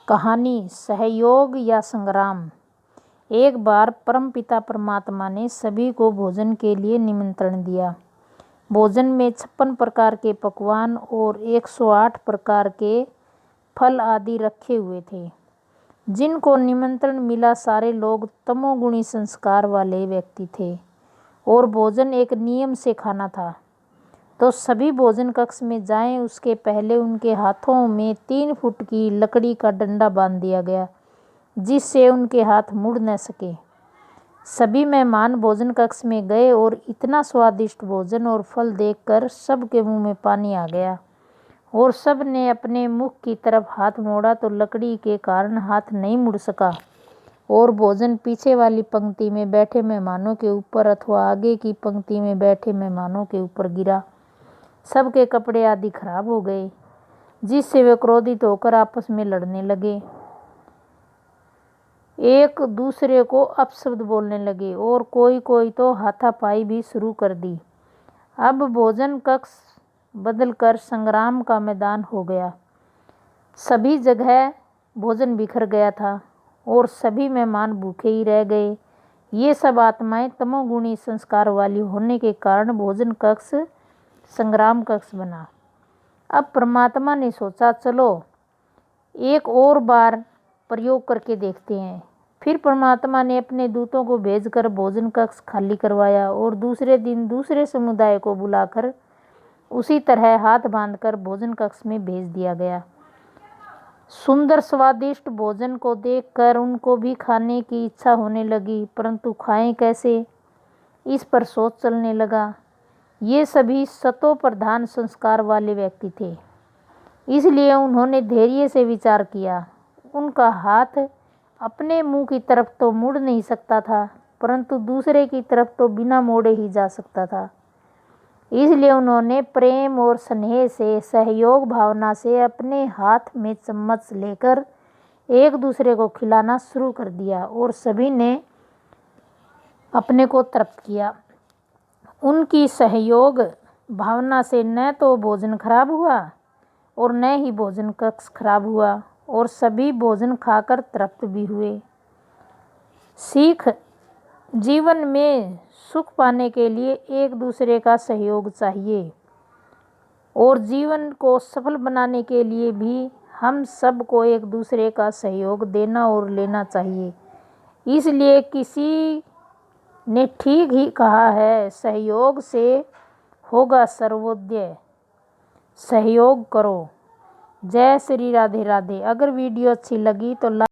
कहानी सहयोग या संग्राम। एक बार परमपिता परमात्मा ने सभी को भोजन के लिए निमंत्रण दिया। भोजन में 56 प्रकार के पकवान और 108 प्रकार के फल आदि रखे हुए थे। जिनको निमंत्रण मिला सारे लोग तमोगुणी संस्कार वाले व्यक्ति थे और भोजन एक नियम से खाना था। तो सभी भोजन कक्ष में जाएं, उसके पहले उनके हाथों में 3 फुट की लकड़ी का डंडा बांध दिया गया, जिससे उनके हाथ मुड़ न सके। सभी मेहमान भोजन कक्ष में गए और इतना स्वादिष्ट भोजन और फल देखकर सबके मुंह में पानी आ गया और सब ने अपने मुख की तरफ हाथ मोड़ा तो लकड़ी के कारण हाथ नहीं मुड़ सका और भोजन पीछे वाली पंक्ति में बैठे मेहमानों के ऊपर अथवा आगे की पंक्ति में बैठे मेहमानों के ऊपर गिरा। सबके कपड़े आदि खराब हो गए, जिससे वे क्रोधित होकर आपस में लड़ने लगे, एक दूसरे को अपशब्द बोलने लगे और कोई कोई तो हाथापाई भी शुरू कर दी। अब भोजन कक्ष बदलकर संग्राम का मैदान हो गया। सभी जगह भोजन बिखर गया था और सभी मेहमान भूखे ही रह गए। ये सब आत्माएं तमोगुणी संस्कार वाली होने के कारण भोजन कक्ष संग्राम कक्ष बना। अब परमात्मा ने सोचा, चलो एक और बार प्रयोग करके देखते हैं। फिर परमात्मा ने अपने दूतों को भेजकर भोजन कक्ष खाली करवाया और दूसरे दिन दूसरे समुदाय को बुलाकर उसी तरह हाथ बांधकर भोजन कक्ष में भेज दिया गया। सुंदर स्वादिष्ट भोजन को देखकर उनको भी खाने की इच्छा होने लगी, परंतु खाएं कैसे, इस पर सोच चलने लगा। ये सभी सतो प्रधान संस्कार वाले व्यक्ति थे, इसलिए उन्होंने धैर्य से विचार किया। उनका हाथ अपने मुंह की तरफ तो मुड़ नहीं सकता था, परंतु दूसरे की तरफ तो बिना मोड़े ही जा सकता था। इसलिए उन्होंने प्रेम और स्नेह से, सहयोग भावना से अपने हाथ में चम्मच लेकर एक दूसरे को खिलाना शुरू कर दिया और सभी ने अपने को तृप्त किया। उनकी सहयोग भावना से न तो भोजन खराब हुआ और न ही भोजन कक्ष खराब हुआ और सभी भोजन खाकर तृप्त भी हुए। सीख, जीवन में सुख पाने के लिए एक दूसरे का सहयोग चाहिए और जीवन को सफल बनाने के लिए भी हम सबको एक दूसरे का सहयोग देना और लेना चाहिए। इसलिए किसी ने ठीक ही कहा है, सहयोग से होगा सर्वोदय, सहयोग करो। जय श्री राधे राधे। अगर वीडियो अच्छी लगी तो